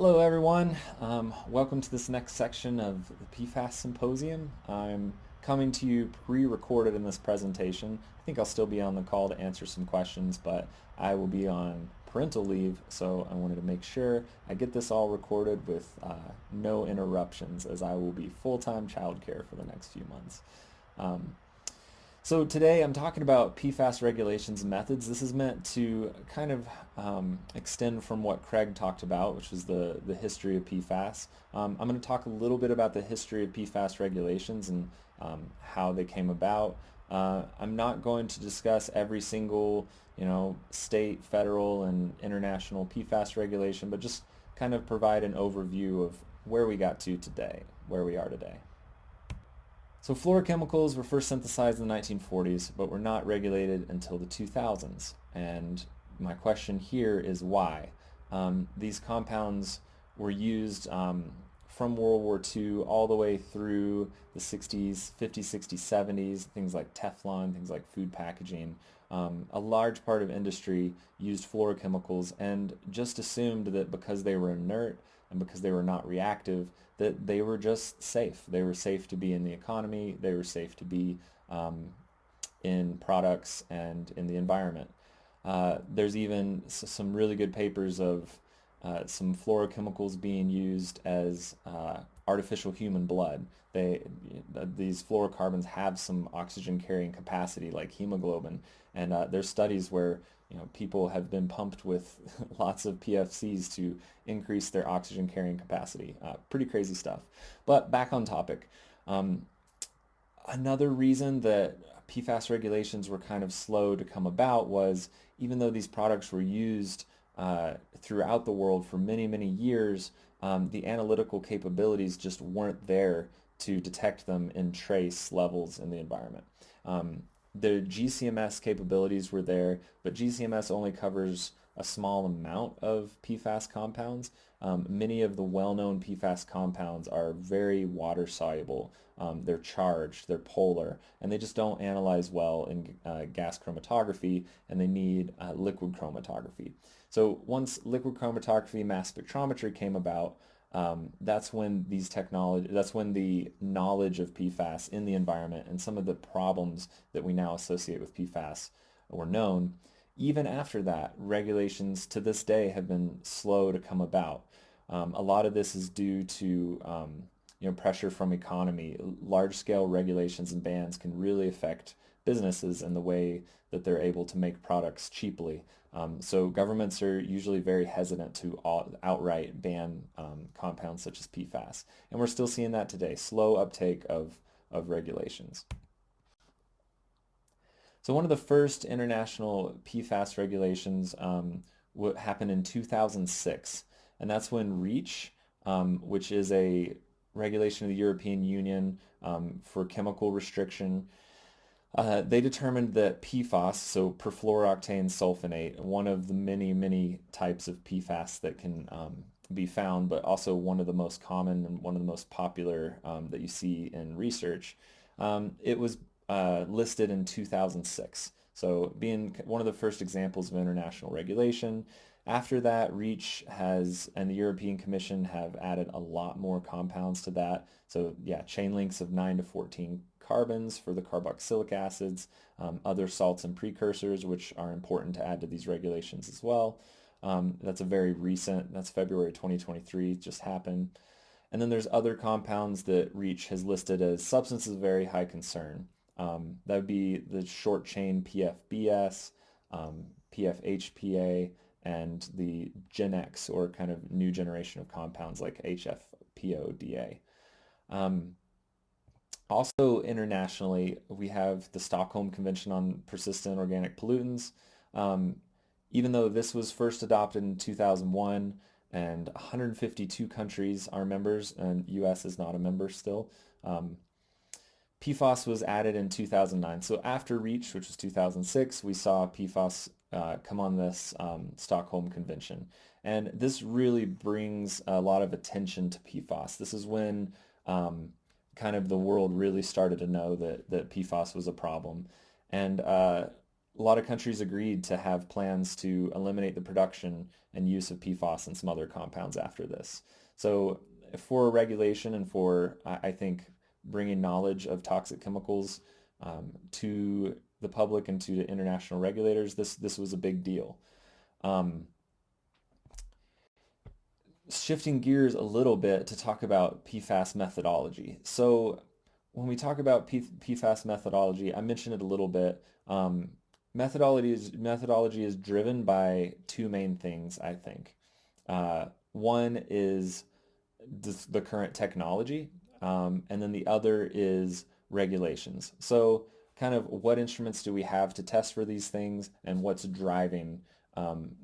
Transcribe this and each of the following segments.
Hello, everyone. Welcome to this next section of the PFAS Symposium. I'm coming to you pre-recorded in this presentation. I think I'll still be on the call to answer some questions, but I will be on parental leave, so I wanted to make sure I get this all recorded with no interruptions, as I will be full-time childcare for the next few months. Um, so today I'm talking about PFAS regulations and methods. This is meant to kind of extend from what Craig talked about, which is the history of PFAS. I'm going to talk a little bit about the history of PFAS regulations and how they came about. I'm not going to discuss every single, state, federal, and international PFAS regulation, but just kind of provide an overview of where we got to today, where we are today. So fluorochemicals were first synthesized in the 1940s, but were not regulated until the 2000s. And my question here is why? These compounds were used from World War II all the way through the 60s, 50s, 60s, 70s, things like Teflon, things like food packaging. A large part of industry used fluorochemicals and just assumed that because they were inert and because they were not reactive, that they were just safe. They were safe to be in the economy. They were safe to be in products and in the environment. There's even some really good papers of some fluorochemicals being used as artificial human blood. These fluorocarbons have some oxygen carrying capacity like hemoglobin, and there's studies where people have been pumped with lots of PFCs to increase their oxygen carrying capacity. Pretty crazy stuff. But back on topic. Another reason that PFAS regulations were kind of slow to come about was even though these products were used throughout the world for many, many years, the analytical capabilities just weren't there to detect them in trace levels in the environment. The GCMS capabilities were there, but GCMS only covers a small amount of PFAS compounds. Many of the well-known PFAS compounds are very water soluble. They're charged, they're polar, and they just don't analyze well in gas chromatography, and they need liquid chromatography. So once liquid chromatography, mass spectrometry came about, that's when the knowledge of PFAS in the environment and some of the problems that we now associate with PFAS were known. Even after that, regulations to this day have been slow to come about. A lot of this is due to pressure from economy. Large-scale regulations and bans can really affect businesses and the way that they're able to make products cheaply. So governments are usually very hesitant to outright ban compounds such as PFAS. And we're still seeing that today, slow uptake of regulations. So one of the first international PFAS regulations happened in 2006, and that's when REACH, which is a regulation of the European Union for chemical restriction, they determined that PFAS, so perfluorooctane sulfonate, one of the many, many types of PFAS that can be found, but also one of the most common and one of the most popular that you see in research, it was listed in 2006. So being one of the first examples of international regulation. After that, REACH and the European Commission have added a lot more compounds to that. So yeah, chain links of 9 to 14 carbons for the carboxylic acids, other salts and precursors, which are important to add to these regulations as well. That's February 2023, just happened. And then there's other compounds that REACH has listed as substances of very high concern. That would be the short chain PFBS, PFHPA, and the Gen X, or kind of new generation of compounds like HFPODA. Also internationally, we have the Stockholm Convention on Persistent Organic Pollutants. Even though this was first adopted in 2001 and 152 countries are members, and US is not a member still, PFAS was added in 2009. So after REACH, which was 2006, we saw PFAS come on this Stockholm Convention. And this really brings a lot of attention to PFAS. This is when kind of the world really started to know that PFAS was a problem. And a lot of countries agreed to have plans to eliminate the production and use of PFAS and some other compounds after this. So for regulation and for, I think, bringing knowledge of toxic chemicals to the public and to the international regulators, this was a big deal. Um, Shifting gears a little bit to talk about PFAS methodology. So when we talk about PFAS methodology, I mentioned it a little bit. Methodology is driven by two main things, I think. One is the current technology, and then the other is regulations. So kind of what instruments do we have to test for these things and what's driving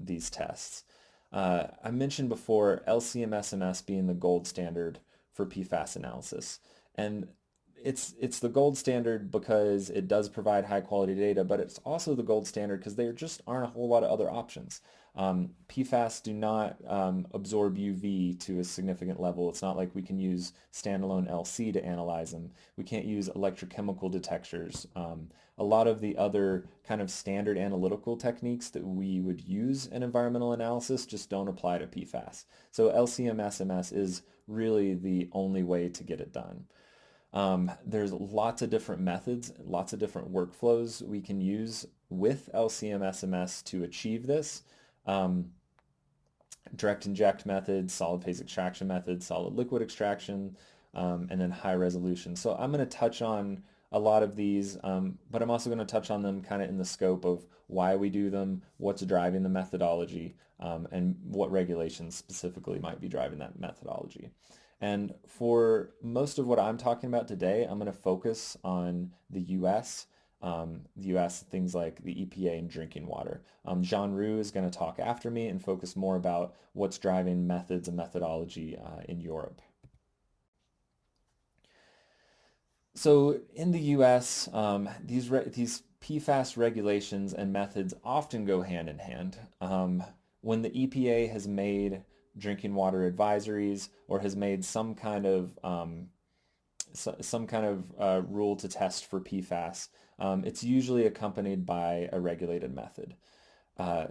these tests. I mentioned before LC-MS-MS being the gold standard for PFAS analysis. And it's the gold standard because it does provide high quality data, but it's also the gold standard because there just aren't a whole lot of other options. PFAS do not absorb UV to a significant level. It's not like we can use standalone LC to analyze them. We can't use electrochemical detectors. A lot of the other kind of standard analytical techniques that we would use in environmental analysis just don't apply to PFAS. So LC-MS-MS is really the only way to get it done. There's lots of different methods, lots of different workflows we can use with LC-MS-MS to achieve this. Direct inject methods, solid phase extraction methods, solid liquid extraction, and then high resolution. So I'm going to touch on a lot of these, but I'm also going to touch on them kind of in the scope of why we do them, what's driving the methodology, and what regulations specifically might be driving that methodology. And for most of what I'm talking about today, I'm going to focus on the U.S., things like the EPA and drinking water. Jean Roux is going to talk after me and focus more about what's driving methods and methodology in Europe. So in the U.S., these PFAS regulations and methods often go hand in hand. When the EPA has made drinking water advisories or has made some kind of rule to test for PFAS, it's usually accompanied by a regulated method.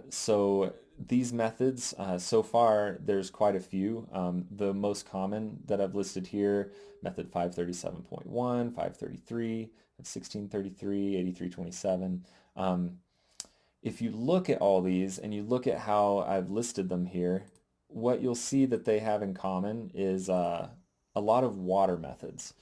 So these methods, so far, there's quite a few. The most common that I've listed here, method 537.1, 533, 1633, 8327. If you look at all these and you look at how I've listed them here, what you'll see that they have in common is a lot of water methods.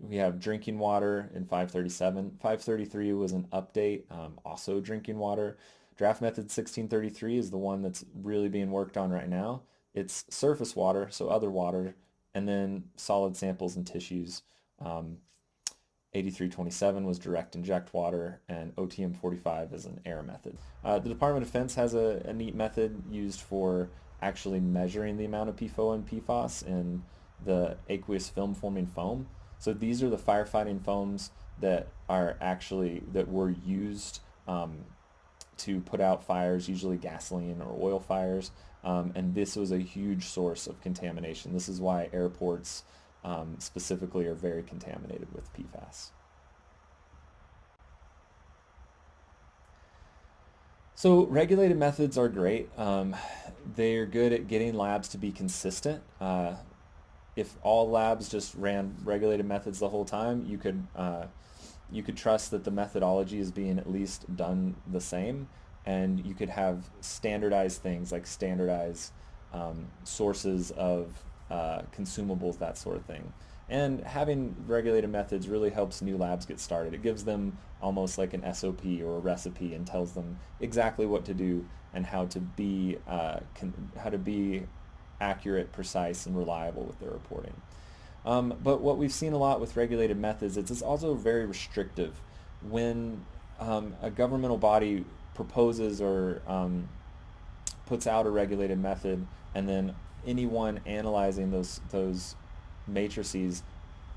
We have drinking water in 537. 533 was an update, also drinking water. Draft method 1633 is the one that's really being worked on right now. It's surface water, so other water, and then solid samples and tissues. 8327 was direct inject water, and OTM 45 is an air method. The Department of Defense has a neat method used for actually measuring the amount of PFOA and PFAS in the aqueous film forming foam. So these are the firefighting foams that were used to put out fires, usually gasoline or oil fires, and this was a huge source of contamination. This is why airports specifically are very contaminated with PFAS. So regulated methods are great. They're good at getting labs to be consistent. If all labs just ran regulated methods the whole time, you could trust that the methodology is being at least done the same, and you could have standardized things like standardized sources of consumables, that sort of thing. And having regulated methods really helps new labs get started. It gives them almost like an SOP or a recipe and tells them exactly what to do and how to be accurate, precise, and reliable with their reporting. But what we've seen a lot with regulated methods is it's also very restrictive. When a governmental body proposes or puts out a regulated method, and then anyone analyzing those matrices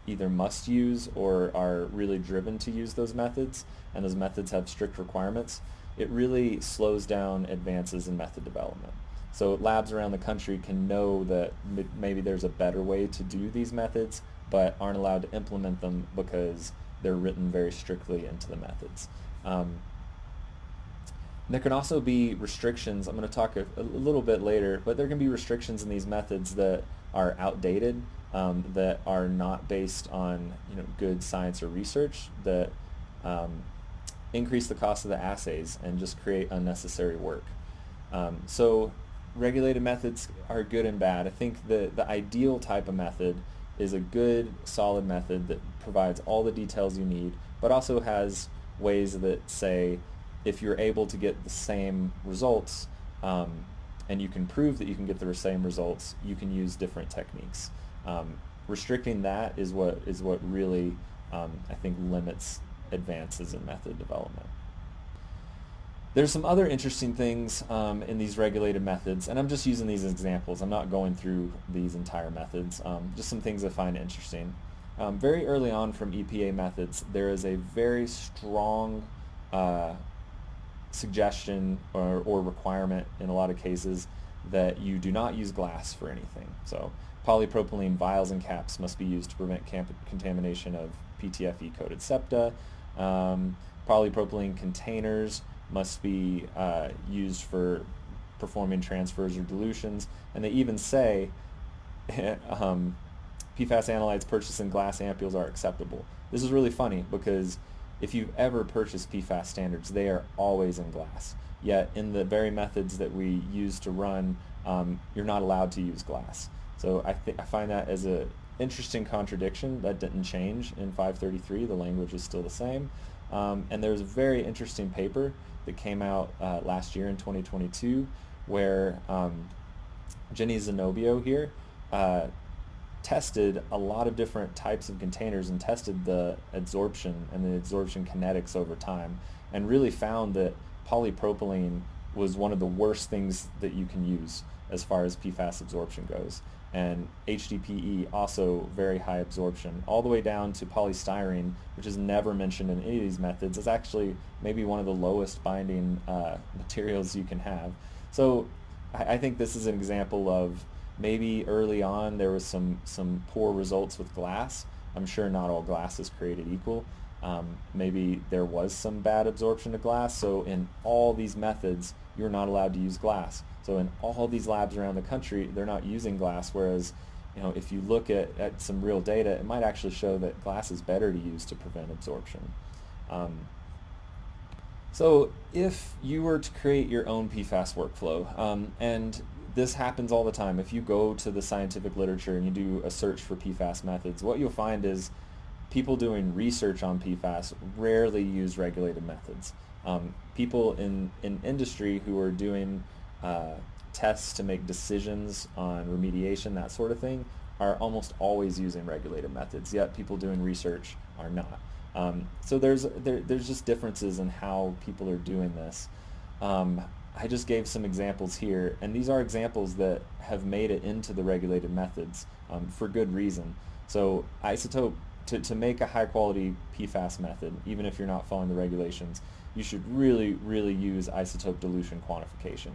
either must use or are really driven to use those methods, and those methods have strict requirements, it really slows down advances in method development. So labs around the country can know that maybe there's a better way to do these methods, but aren't allowed to implement them because they're written very strictly into the methods. There can also be restrictions. I'm going to talk a little bit later, but there can be restrictions in these methods that are outdated, that are not based on good science or research, that increase the cost of the assays and just create unnecessary work. So regulated methods are good and bad. I think the ideal type of method is a good, solid method that provides all the details you need, but also has ways that say, if you're able to get the same results, and you can prove that you can get the same results, you can use different techniques. Restricting that is what really, I think, limits advances in method development. There's some other interesting things in these regulated methods, and I'm just using these as examples. I'm not going through these entire methods, just some things I find interesting. Very early on from EPA methods, there is a very strong suggestion or requirement in a lot of cases that you do not use glass for anything. So polypropylene vials and caps must be used to prevent contamination of PTFE coated septa. Polypropylene containers must be used for performing transfers or dilutions, and they even say PFAS analytes purchased in glass ampules are acceptable. This is really funny because if you've ever purchased PFAS standards, they are always in glass. Yet in the very methods that we use to run, you're not allowed to use glass. So I find that as an interesting contradiction. That didn't change in 533. The language is still the same. And there's a very interesting paper that came out last year in 2022 where Jenny Zenobio here tested a lot of different types of containers and tested the adsorption and the adsorption kinetics over time, and really found that polypropylene was one of the worst things that you can use as far as PFAS absorption goes. And HDPE, also very high absorption, all the way down to polystyrene, which is never mentioned in any of these methods. It's actually maybe one of the lowest binding materials you can have. So I think this is an example of maybe early on there was some poor results with glass. I'm sure not all glass is created equal. Maybe there was some bad absorption of glass, so in all these methods you're not allowed to use glass. So in all these labs around the country, they're not using glass, whereas if you look at some real data, it might actually show that glass is better to use to prevent absorption. So if you were to create your own PFAS workflow, and this happens all the time, if you go to the scientific literature and you do a search for PFAS methods, what you'll find is people doing research on PFAS rarely use regulated methods. People in industry who are doing tests to make decisions on remediation, that sort of thing, are almost always using regulated methods, yet people doing research are not. So there's just differences in how people are doing this. I just gave some examples here, and these are examples that have made it into the regulated methods for good reason. So isotope, to make a high quality PFAS method, even if you're not following the regulations, you should really, really use isotope dilution quantification.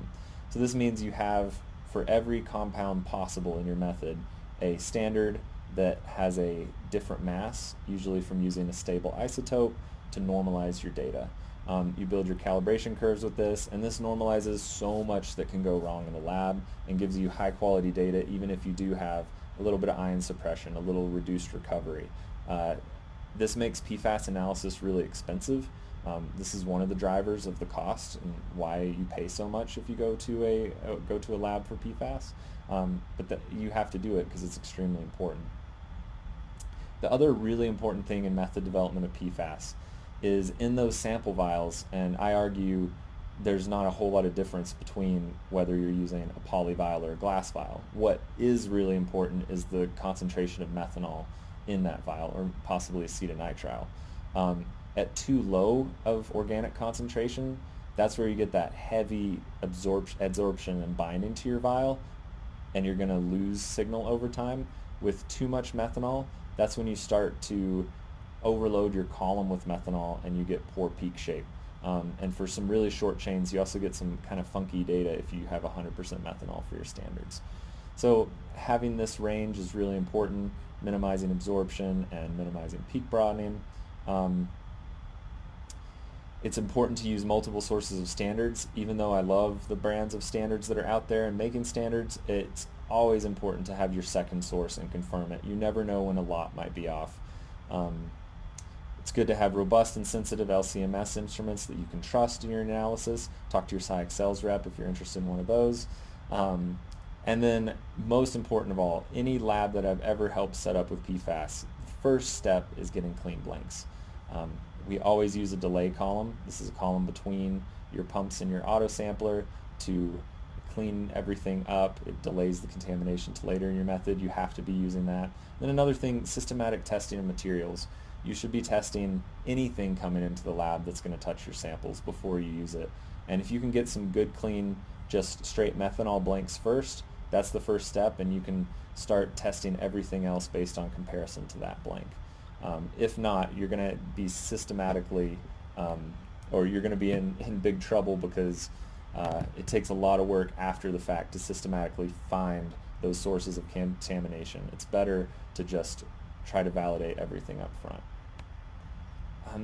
So this means you have, for every compound possible in your method, a standard that has a different mass, usually from using a stable isotope, to normalize your data. You build your calibration curves with this, and this normalizes so much that can go wrong in the lab and gives you high quality data even if you do have a little bit of ion suppression, a little reduced recovery. This makes PFAS analysis really expensive. This is one of the drivers of the cost and why you pay so much if you go to a lab for PFAS. But you have to do it because it's extremely important. The other really important thing in method development of PFAS is in those sample vials, and I argue there's not a whole lot of difference between whether you're using a poly vial or a glass vial. What is really important is the concentration of methanol in that vial, or possibly acetonitrile. At too low of organic concentration, that's where you get that heavy adsorption and binding to your vial, and you're going to lose signal over time. With too much methanol, that's when you start to overload your column with methanol and you get poor peak shape. And for some really short chains, you also get some kind of funky data if you have 100% methanol for your standards. So having this range is really important, minimizing absorption and minimizing peak broadening. It's important to use multiple sources of standards. Even though I love the brands of standards that are out there and making standards, it's always important to have your second source and confirm it. You never know when a lot might be off. It's good to have robust and sensitive LC-MS instruments that you can trust in your analysis. Talk to your SciEx sales rep if you're interested in one of those. And then, most important of all, any lab that I've ever helped set up with PFAS, the first step is getting clean blanks. We always use a delay column. This is a column between your pumps and your auto sampler to clean everything up. It delays the contamination to later in your method. You have to be using that. Then another thing, systematic testing of materials. You should be testing anything coming into the lab that's going to touch your samples before you use it. And if you can get some good, clean, just straight methanol blanks first, that's the first step, and you can start testing everything else based on comparison to that blank. If not, you're going to be systematically, or you're going to be in big trouble, because it takes a lot of work after the fact to systematically find those sources of contamination. It's better to just try to validate everything up front.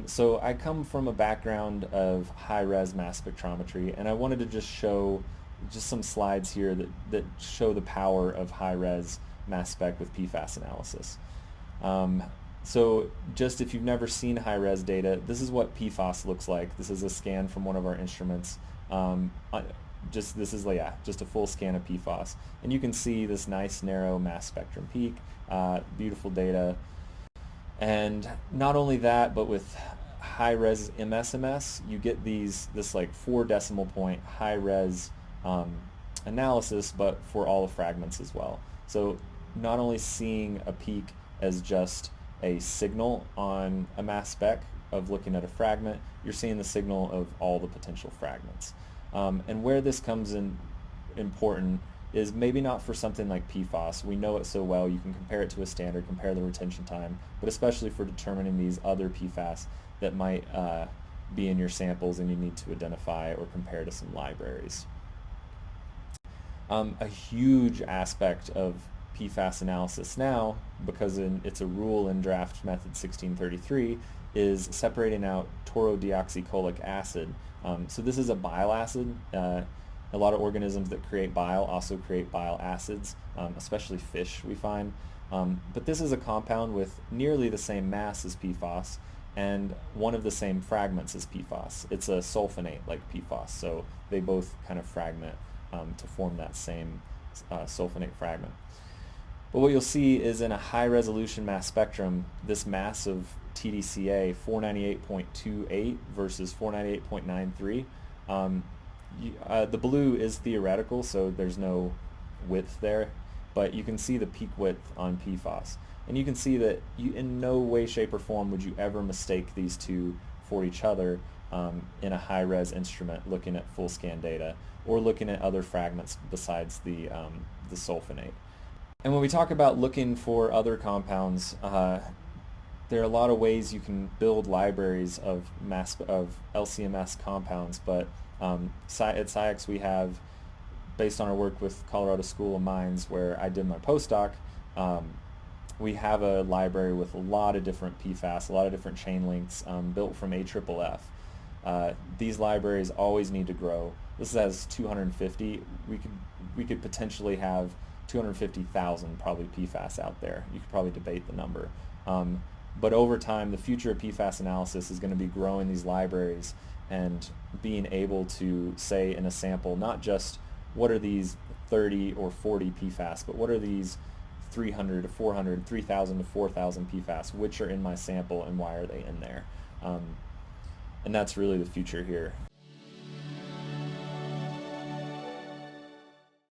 So I come from a background of high-res mass spectrometry, and I wanted to just show just some slides here that show the power of high-res mass spec with PFAS analysis. So just if you've never seen high-res data, this is what PFAS looks like. This is a scan from one of our instruments. This is just a full scan of PFAS, and you can see this nice narrow mass spectrum peak, beautiful data. And not only that, but with high-res MSMS, you get this like 4 decimal point high-res analysis, but for all the fragments as well. So not only seeing a peak as just a signal on a mass spec of looking at a fragment, you're seeing the signal of all the potential fragments. And where this comes in important is maybe not for something like PFAS. We know it so well, you can compare it to a standard, compare the retention time, but especially for determining these other PFAS that might be in your samples and you need to identify or compare to some libraries. A huge aspect of PFAS analysis now, because it's a rule in draft method 1633, is separating out torodeoxycholic acid. So this is a bile acid. A lot of organisms that create bile also create bile acids, especially fish, we find. But this is a compound with nearly the same mass as PFAS and one of the same fragments as PFAS. It's a sulfonate like PFAS, so they both kind of fragment to form that same sulfonate fragment. But what you'll see is in a high-resolution mass spectrum, this mass of TDCA, 498.28 versus 498.93, the blue is theoretical, so there's no width there, but you can see the peak width on PFAS. And you can see that in no way, shape, or form would you ever mistake these two for each other in a high-res instrument looking at full scan data or looking at other fragments besides the sulfonate. And when we talk about looking for other compounds, there are a lot of ways you can build libraries of LC-MS compounds, but at SciEx we have, based on our work with Colorado School of Mines where I did my postdoc, we have a library with a lot of different PFAS, a lot of different chain links built from AFFF. These libraries always need to grow. This has 250. We could potentially have 250,000 probably PFAS out there. You could probably debate the number. But over time, the future of PFAS analysis is going to be growing these libraries and being able to say in a sample, not just what are these 30 or 40 PFAS, but what are these 300 to 400, 3,000 to 4,000 PFAS, which are in my sample and why are they in there? And that's really the future here.